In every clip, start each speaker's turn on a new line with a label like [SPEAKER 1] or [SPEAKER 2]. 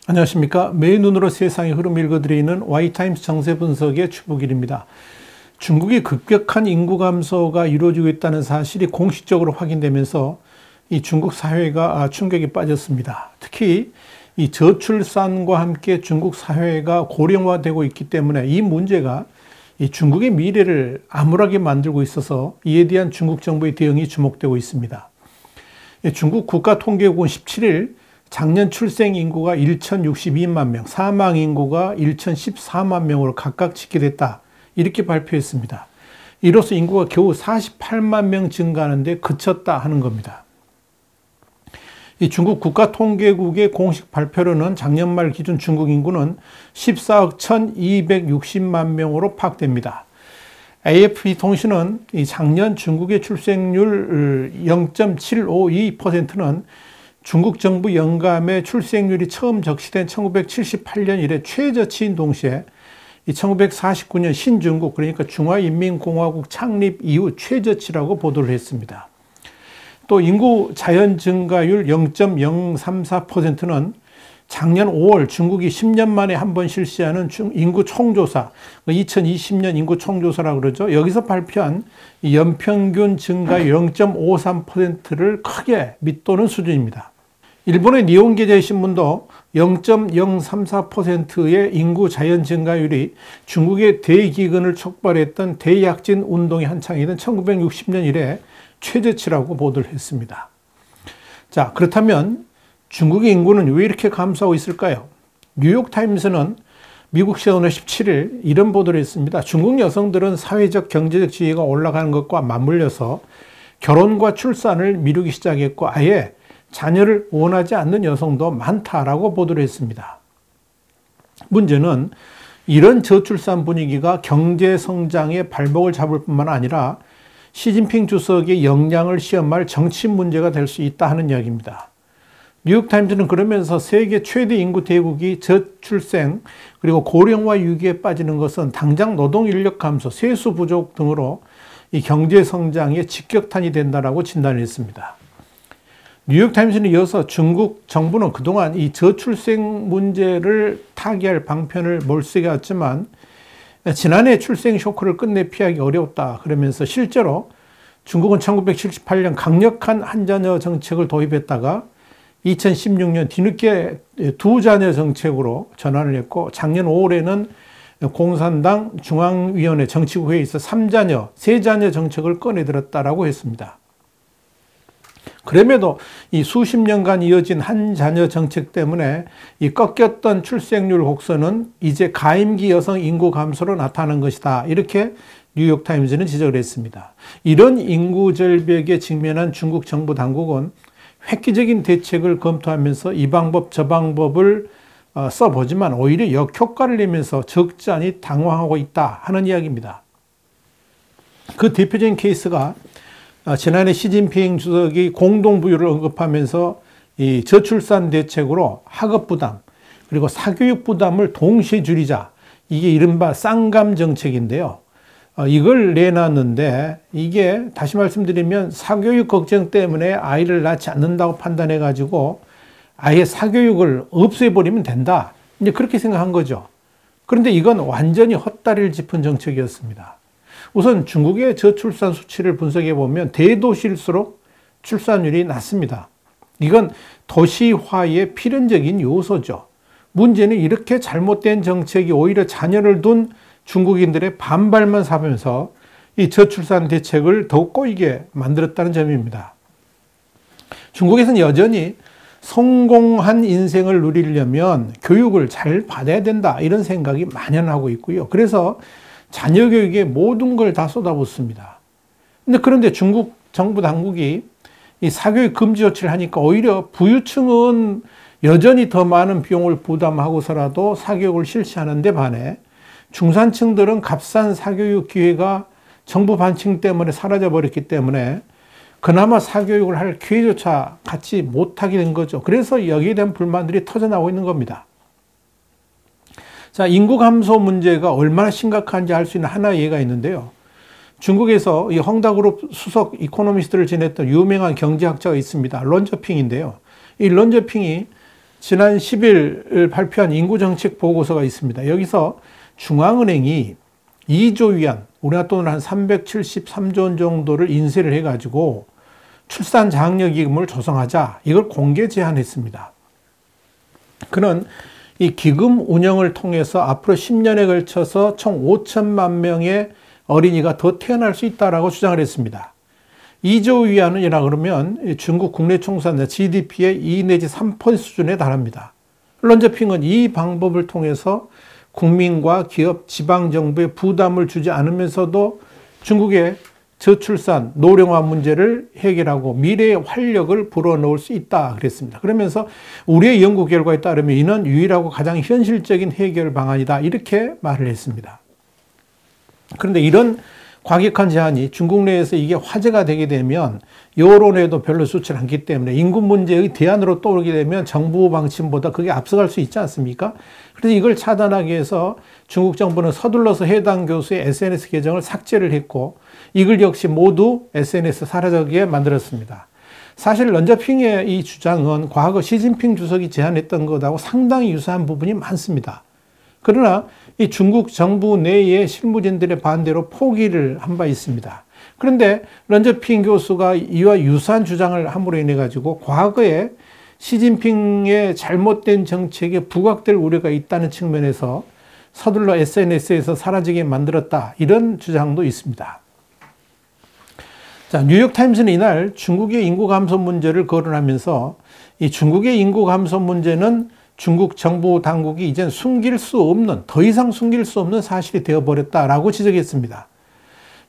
[SPEAKER 1] 안녕하십니까. 매일 눈으로 세상의 흐름 읽어드리는 와이타임스 정세 분석의 추부길입니다. 중국이 급격한 인구 감소가 이루어지고 있다는 사실이 공식적으로 확인되면서 이 중국 사회가 충격에 빠졌습니다. 특히 이 저출산과 함께 중국 사회가 고령화되고 있기 때문에 이 문제가 이 중국의 미래를 암울하게 만들고 있어서 이에 대한 중국 정부의 대응이 주목되고 있습니다. 중국 국가통계국은 17일 작년 출생 인구가 1,062만 명, 사망 인구가 1,014만 명으로 각각 집계됐다. 이렇게 발표했습니다. 이로써 인구가 겨우 48만 명 증가하는데 그쳤다 하는 겁니다. 이 중국 국가통계국의 공식 발표로는 작년 말 기준 중국 인구는 14억 1,260만 명으로 파악됩니다. AFP 통신은 이 작년 중국의 출생률 0.752%는 중국 정부 영감의 출생률이 처음 적시된 1978년 이래 최저치인 동시에 1949년 신중국, 그러니까 중화인민공화국 창립 이후 최저치라고 보도를 했습니다. 또 인구 자연 증가율 0.034%는 작년 5월 중국이 10년 만에 한 번 실시하는 인구 총조사, 2020년 인구 총조사라고 그러죠. 여기서 발표한 연평균 증가율 0.53%를 크게 밑도는 수준입니다. 일본의 니혼게제 신문도 0.034%의 인구 자연 증가율이 중국의 대기근을 촉발했던 대약진 운동의 한창이던 1960년 이래 최저치라고 보도를 했습니다. 자, 그렇다면 중국의 인구는 왜 이렇게 감소하고 있을까요? 뉴욕타임스는 미국 시간 오늘 17일 이런 보도를 했습니다. 중국 여성들은 사회적 경제적 지위가 올라가는 것과 맞물려서 결혼과 출산을 미루기 시작했고 아예 자녀를 원하지 않는 여성도 많다라고 보도를 했습니다. 문제는 이런 저출산 분위기가 경제 성장의 발목을 잡을 뿐만 아니라 시진핑 주석의 역량을 시험할 정치 문제가 될 수 있다 하는 이야기입니다. 뉴욕타임즈는 그러면서 세계 최대 인구 대국이 저출생 그리고 고령화 위기에 빠지는 것은 당장 노동 인력 감소, 세수 부족 등으로 이 경제 성장의 직격탄이 된다라고 진단했습니다. 뉴욕타임스는 이어서 중국 정부는 그동안 이 저출생 문제를 타개할 방편을 몰색해 왔지만 지난해 출생 쇼크를 끝내 피하기 어려웠다 그러면서 실제로 중국은 1978년 강력한 한자녀 정책을 도입했다가 2016년 뒤늦게 두 자녀 정책으로 전환을 했고 작년 5월에는 공산당 중앙위원회 정치국회의에서 3자녀, 3자녀 정책을 꺼내들었다라고 했습니다. 그럼에도 이 수십 년간 이어진 한 자녀 정책 때문에 이 꺾였던 출생률 곡선은 이제 가임기 여성 인구 감소로 나타나는 것이다. 이렇게 뉴욕타임즈는 지적을 했습니다. 이런 인구 절벽에 직면한 중국 정부 당국은 획기적인 대책을 검토하면서 이 방법 저 방법을 써보지만 오히려 역효과를 내면서 적잖이 당황하고 있다 하는 이야기입니다. 그 대표적인 케이스가 지난해 시진핑 주석이 공동부유를 언급하면서 이 저출산 대책으로 학업 부담 그리고 사교육 부담을 동시에 줄이자, 이게 이른바 쌍감 정책인데요. 이걸 내놨는데 이게 다시 말씀드리면 사교육 걱정 때문에 아이를 낳지 않는다고 판단해 가지고 아예 사교육을 없애버리면 된다, 이제 그렇게 생각한 거죠. 그런데 이건 완전히 헛다리를 짚은 정책이었습니다. 우선 중국의 저출산 수치를 분석해 보면 대도시일수록 출산율이 낮습니다. 이건 도시화의 필연적인 요소죠. 문제는 이렇게 잘못된 정책이 오히려 자녀를 둔 중국인들의 반발만 사면서 이 저출산 대책을 더욱 꼬이게 만들었다는 점입니다. 중국에서는 여전히 성공한 인생을 누리려면 교육을 잘 받아야 된다, 이런 생각이 만연하고 있고요. 그래서 자녀 교육에 모든 걸 다 쏟아붓습니다. 그런데 중국 정부 당국이 이 사교육 금지 조치를 하니까 오히려 부유층은 여전히 더 많은 비용을 부담하고서라도 사교육을 실시하는 데 반해 중산층들은 값싼 사교육 기회가 정부 반칙 때문에 사라져 버렸기 때문에 그나마 사교육을 할 기회조차 갖지 못하게 된 거죠. 그래서 여기에 대한 불만들이 터져나오고 있는 겁니다. 자, 인구 감소 문제가 얼마나 심각한지 알 수 있는 하나의 예가 있는데요. 중국에서 이 헝다그룹 수석 이코노미스트를 지냈던 유명한 경제학자가 있습니다. 런저핑인데요. 이 런저핑이 지난 10일 발표한 인구정책 보고서가 있습니다. 여기서 중앙은행이 2조 위안, 우리나라 돈으로 한 373조 원 정도를 인쇄를 해가지고 출산 장려기금을 조성하자, 이걸 공개 제안했습니다. 그는 이 기금 운영을 통해서 앞으로 10년에 걸쳐서 총 5천만 명의 어린이가 더 태어날 수 있다라고 주장을 했습니다. 2조 위안이라 그러면 중국 국내 총산 GDP의 2 내지 3% 수준에 달합니다. 런저핑은 이 방법을 통해서 국민과 기업, 지방정부에 부담을 주지 않으면서도 중국의 저출산, 노령화 문제를 해결하고 미래의 활력을 불어넣을 수 있다 그랬습니다. 그러면서 우리의 연구 결과에 따르면 이는 유일하고 가장 현실적인 해결 방안이다, 이렇게 말을 했습니다. 그런데 이런 과격한 제안이 중국 내에서 이게 화제가 되게 되면 여론에도 별로 좋지 않기 때문에 인구 문제의 대안으로 떠오르게 되면 정부 방침보다 그게 앞서갈 수 있지 않습니까? 그래서 이걸 차단하기 위해서 중국 정부는 서둘러서 해당 교수의 SNS 계정을 삭제를 했고, 이글 역시 모두 SNS 사라지게 만들었습니다. 사실 런저핑의 이 주장은 과거 시진핑 주석이 제안했던 것하고 상당히 유사한 부분이 많습니다. 그러나 이 중국 정부 내의 실무진들의 반대로 포기를 한 바 있습니다. 그런데 런저핑 교수가 이와 유사한 주장을 함으로 인해 가지고 과거에 시진핑의 잘못된 정책에 부각될 우려가 있다는 측면에서 서둘러 SNS에서 사라지게 만들었다, 이런 주장도 있습니다. 자, 뉴욕타임스는 이날 중국의 인구 감소 문제를 거론하면서 이 중국의 인구 감소 문제는 중국 정부 당국이 이젠 더 이상 숨길 수 없는 사실이 되어버렸다라고 지적했습니다.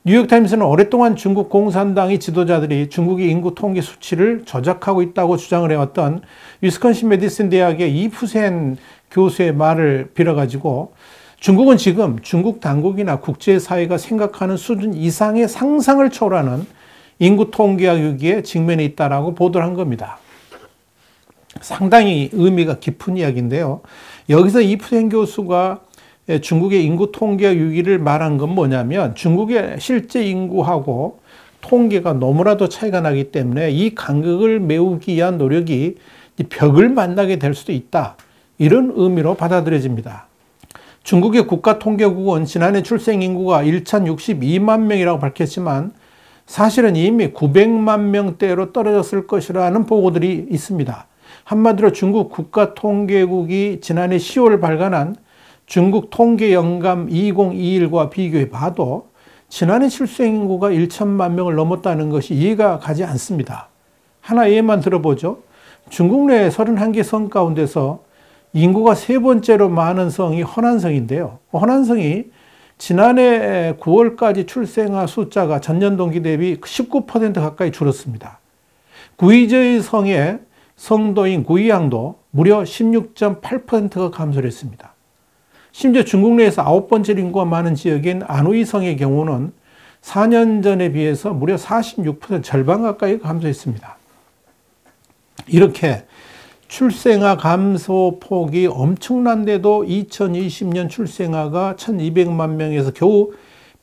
[SPEAKER 1] 뉴욕타임스는 오랫동안 중국 공산당의 지도자들이 중국의 인구 통계 수치를 조작하고 있다고 주장을 해왔던 위스콘신 메디슨 대학의 이프센 교수의 말을 빌어가지고 중국은 지금 중국 당국이나 국제사회가 생각하는 수준 이상의 상상을 초월하는 인구 통계학 위기에 직면해 있다라고 보도를 한 겁니다. 상당히 의미가 깊은 이야기인데요. 여기서 이프센 교수가 중국의 인구 통계학 위기를 말한 건 뭐냐면 중국의 실제 인구하고 통계가 너무나도 차이가 나기 때문에 이 간극을 메우기 위한 노력이 벽을 만나게 될 수도 있다, 이런 의미로 받아들여집니다. 중국의 국가통계국은 지난해 출생인구가 1,062만 명이라고 밝혔지만 사실은 이미 900만 명대로 떨어졌을 것이라는 보고들이 있습니다. 한마디로 중국 국가통계국이 지난해 10월 발간한 중국 통계영감 2021과 비교해 봐도 지난해 출생인구가 1천만 명을 넘었다는 것이 이해가 가지 않습니다. 하나 예만 들어보죠. 중국 내 31개 성 가운데서 인구가 세 번째로 많은 성이 허난성인데요. 허난성이 지난해 9월까지 출생아 숫자가 전년 동기 대비 19% 가까이 줄었습니다. 구이저의 성의 성도인 구이양도 무려 16.8%가 감소를 했습니다. 심지어 중국 내에서 9번째 인구가 많은 지역인 안후이 성의 경우는 4년 전에 비해서 무려 46%, 절반 가까이 감소했습니다. 이렇게 출생아 감소 폭이 엄청난데도 2020년 출생아가 1200만 명에서 겨우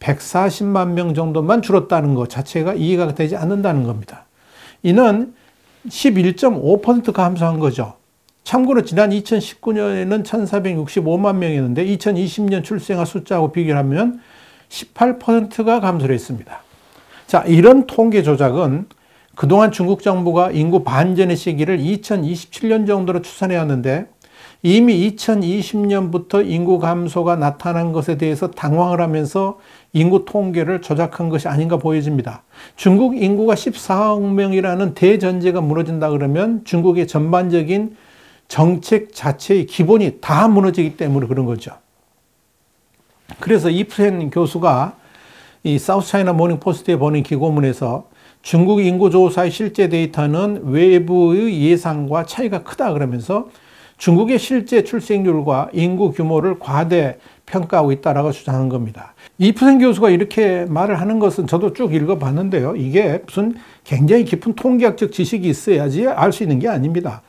[SPEAKER 1] 140만 명 정도만 줄었다는 것 자체가 이해가 되지 않는다는 겁니다. 이는 11.5% 감소한 거죠. 참고로 지난 2019년에는 1465만 명이었는데 2020년 출생아 숫자하고 비교하면 18%가 감소를 했습니다. 자, 이런 통계 조작은 그동안 중국 정부가 인구 반전의 시기를 2027년 정도로 추산해왔는데 이미 2020년부터 인구 감소가 나타난 것에 대해서 당황을 하면서 인구 통계를 조작한 것이 아닌가 보여집니다. 중국 인구가 14억 명이라는 대전제가 무너진다 그러면 중국의 전반적인 정책 자체의 기본이 다 무너지기 때문에 그런 거죠. 그래서 이프센 교수가 이 사우스 차이나 모닝 포스트에 보낸 기고문에서 중국 인구조사의 실제 데이터는 외부의 예상과 차이가 크다 그러면서 중국의 실제 출생률과 인구 규모를 과대 평가하고 있다라고 주장한 겁니다. 이프센 교수가 이렇게 말을 하는 것은 저도 쭉 읽어봤는데요. 이게 무슨 굉장히 깊은 통계학적 지식이 있어야지 알 수 있는 게 아닙니다.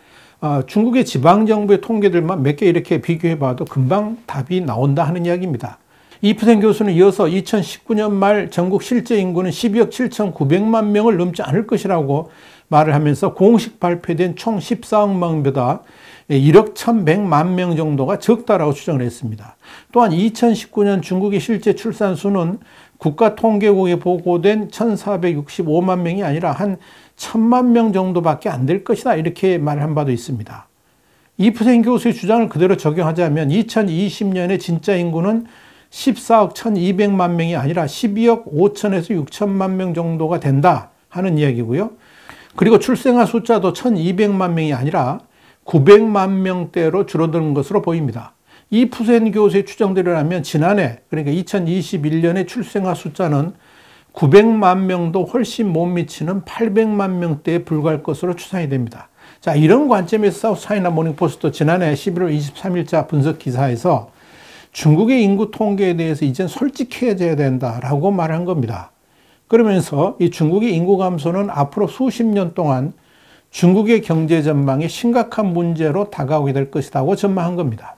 [SPEAKER 1] 중국의 지방정부의 통계들만 몇 개 이렇게 비교해봐도 금방 답이 나온다 하는 이야기입니다. 이프센 교수는 이어서 2019년 말 전국 실제 인구는 12억 7,900만 명을 넘지 않을 것이라고 말을 하면서 공식 발표된 총 14억 명보다 1억 1,100만 명 정도가 적다라고 추정을 했습니다. 또한 2019년 중국의 실제 출산 수는 국가통계국에 보고된 1,465만 명이 아니라 한 1,000만 명 정도밖에 안 될 것이다, 이렇게 말한 바도 있습니다. 이프센 교수의 주장을 그대로 적용하자면 2020년에 진짜 인구는 14억 1,200만 명이 아니라 12억 5천에서 6천만 명 정도가 된다 하는 이야기고요. 그리고 출생아 숫자도 1,200만 명이 아니라 900만 명대로 줄어드는 것으로 보입니다. 이프센 교수의 추정대로라면 지난해, 그러니까 2021년의 출생아 숫자는 900만 명도 훨씬 못 미치는 800만 명대에 불과할 것으로 추산이 됩니다. 자, 이런 관점에서 사우스차이나 모닝포스트도 지난해 11월 23일자 분석 기사에서 중국의 인구 통계에 대해서 이젠 솔직해져야 된다라고 말한 겁니다. 그러면서 이 중국의 인구 감소는 앞으로 수십 년 동안 중국의 경제 전망에 심각한 문제로 다가오게 될 것이라고 전망한 겁니다.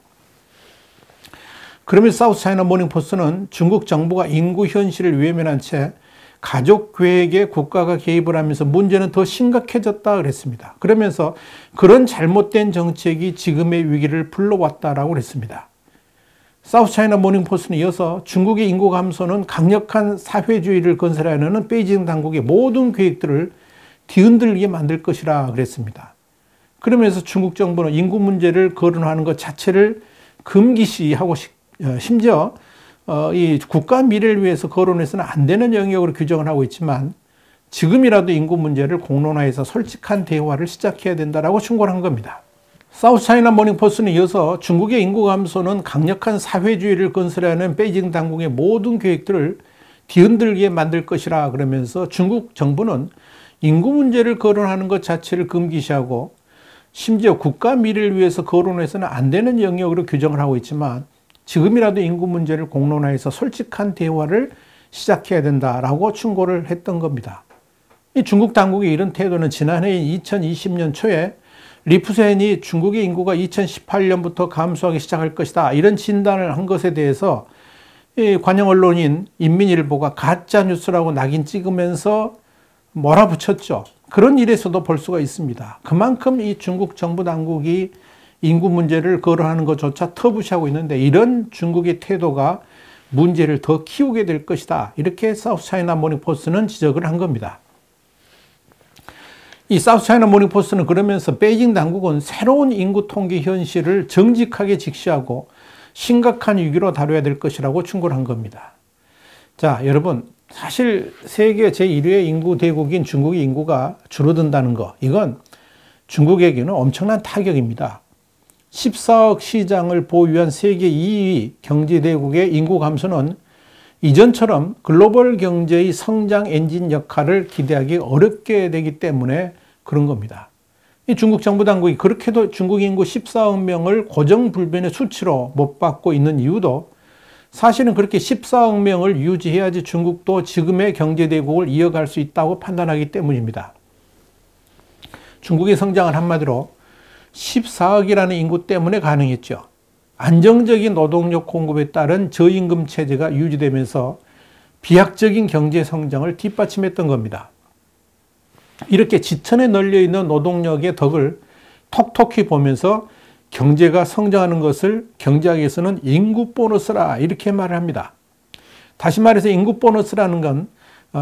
[SPEAKER 1] 그러면서 사우스차이나 모닝포스트는 중국 정부가 인구 현실을 외면한 채 가족 계획에 국가가 개입을 하면서 문제는 더 심각해졌다 그랬습니다. 그러면서 그런 잘못된 정책이 지금의 위기를 불러왔다라고 그랬습니다. 사우스차이나 모닝포스트는 이어서 중국의 인구 감소는 강력한 사회주의를 건설하려는 베이징 당국의 모든 계획들을 뒤흔들게 만들 것이라 그랬습니다. 그러면서 중국 정부는 인구 문제를 거론하는 것 자체를 금기시하고 심지어 이 국가 미래를 위해서 거론해서는 안 되는 영역으로 규정을 하고 있지만 지금이라도 인구 문제를 공론화해서 솔직한 대화를 시작해야 된다라고 충고를 한 겁니다. 사우스차이나 모닝포스트는 이어서 중국의 인구 감소는 강력한 사회주의를 건설하는 베이징 당국의 모든 계획들을 뒤흔들게 만들 것이라 그러면서 중국 정부는 인구 문제를 거론하는 것 자체를 금기시하고 심지어 국가 미래를 위해서 거론해서는 안 되는 영역으로 규정을 하고 있지만 지금이라도 인구 문제를 공론화해서 솔직한 대화를 시작해야 된다라고 충고를 했던 겁니다. 이 중국 당국의 이런 태도는 지난해인 2020년 초에 리프센이 중국의 인구가 2018년부터 감소하기 시작할 것이다, 이런 진단을 한 것에 대해서 관영 언론인 인민일보가 가짜 뉴스라고 낙인 찍으면서 몰아붙였죠. 그런 일에서도 볼 수가 있습니다. 그만큼 이 중국 정부 당국이 인구 문제를 거론하는 것조차 터부시하고 있는데 이런 중국의 태도가 문제를 더 키우게 될 것이다, 이렇게 사우스차이나 모닝포스트는 지적을 한 겁니다. 이 사우스차이나 모닝포스트는 그러면서 베이징 당국은 새로운 인구 통계 현실을 정직하게 직시하고 심각한 위기로 다뤄야 될 것이라고 충고를 한 겁니다. 자, 여러분, 사실 세계 제1위의 인구 대국인 중국의 인구가 줄어든다는 거, 이건 중국에게는 엄청난 타격입니다. 14억 시장을 보유한 세계 2위 경제대국의 인구 감소는 이전처럼 글로벌 경제의 성장 엔진 역할을 기대하기 어렵게 되기 때문에 그런 겁니다. 이 중국 정부 당국이 그렇게도 중국 인구 14억 명을 고정불변의 수치로 못 받고 있는 이유도 사실은 그렇게 14억 명을 유지해야지 중국도 지금의 경제대국을 이어갈 수 있다고 판단하기 때문입니다. 중국의 성장은 한마디로 14억이라는 인구 때문에 가능했죠. 안정적인 노동력 공급에 따른 저임금 체제가 유지되면서 비약적인 경제 성장을 뒷받침했던 겁니다. 이렇게 지천에 널려있는 노동력의 덕을 톡톡히 보면서 경제가 성장하는 것을 경제학에서는 인구 보너스라, 이렇게 말을 합니다. 다시 말해서 인구 보너스라는 건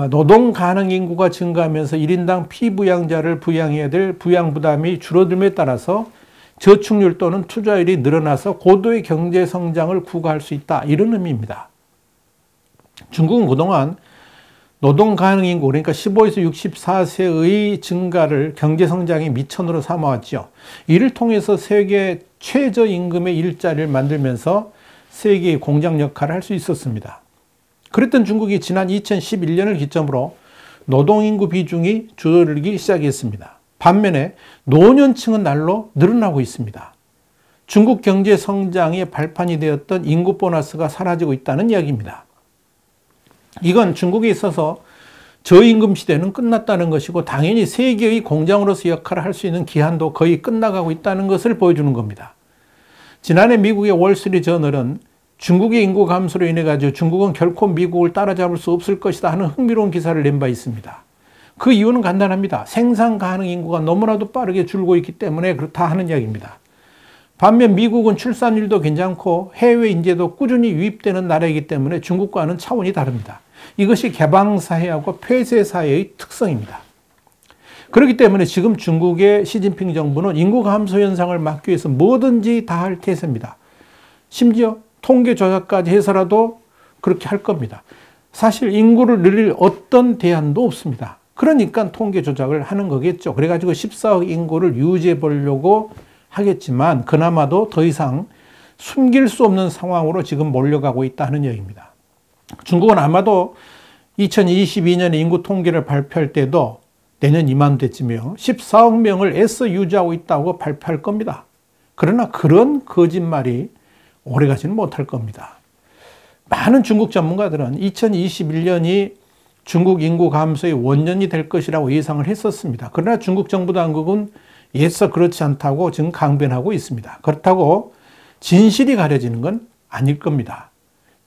[SPEAKER 1] 노동 가능 인구가 증가하면서 1인당 피부양자를 부양해야 될 부양 부담이 줄어듦에 따라서 저축률 또는 투자율이 늘어나서 고도의 경제 성장을 구가할 수 있다, 이런 의미입니다. 중국은 그동안 노동 가능 인구, 그러니까 15에서 64세의 증가를 경제 성장의 미천으로 삼아왔죠. 이를 통해서 세계 최저임금의 일자리를 만들면서 세계의 공장 역할을 할 수 있었습니다. 그랬던 중국이 지난 2011년을 기점으로 노동인구 비중이 줄어들기 시작했습니다. 반면에 노년층은 날로 늘어나고 있습니다. 중국 경제 성장의 발판이 되었던 인구 보너스가 사라지고 있다는 이야기입니다. 이건 중국에 있어서 저임금 시대는 끝났다는 것이고 당연히 세계의 공장으로서 역할을 할 수 있는 기한도 거의 끝나가고 있다는 것을 보여주는 겁니다. 지난해 미국의 월스트리트 저널은 중국의 인구 감소로 인해 가지고 중국은 결코 미국을 따라잡을 수 없을 것이다 하는 흥미로운 기사를 낸 바 있습니다. 그 이유는 간단합니다. 생산 가능 인구가 너무나도 빠르게 줄고 있기 때문에 그렇다 하는 이야기입니다. 반면 미국은 출산율도 괜찮고 해외 인재도 꾸준히 유입되는 나라이기 때문에 중국과는 차원이 다릅니다. 이것이 개방사회하고 폐쇄사회의 특성입니다. 그렇기 때문에 지금 중국의 시진핑 정부는 인구 감소 현상을 막기 위해서 뭐든지 다 할 태세입니다. 심지어 통계 조작까지 해서라도 그렇게 할 겁니다. 사실 인구를 늘릴 어떤 대안도 없습니다. 그러니까 통계 조작을 하는 거겠죠. 그래가지고 14억 인구를 유지해 보려고 하겠지만 그나마도 더 이상 숨길 수 없는 상황으로 지금 몰려가고 있다는 얘기입니다. 중국은 아마도 2022년에 인구 통계를 발표할 때도 내년 이맘때쯤이요 14억 명을 애써 유지하고 있다고 발표할 겁니다. 그러나 그런 거짓말이 오래가지는 못할 겁니다. 많은 중국 전문가들은 2021년이 중국 인구 감소의 원년이 될 것이라고 예상을 했었습니다. 그러나 중국 정부 당국은 애써 그렇지 않다고 지금 강변하고 있습니다. 그렇다고 진실이 가려지는 건 아닐 겁니다.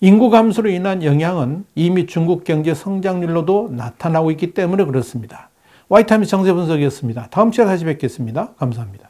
[SPEAKER 1] 인구 감소로 인한 영향은 이미 중국 경제 성장률로도 나타나고 있기 때문에 그렇습니다. 와이타임스 정세 분석이었습니다. 다음 시간에 다시 뵙겠습니다. 감사합니다.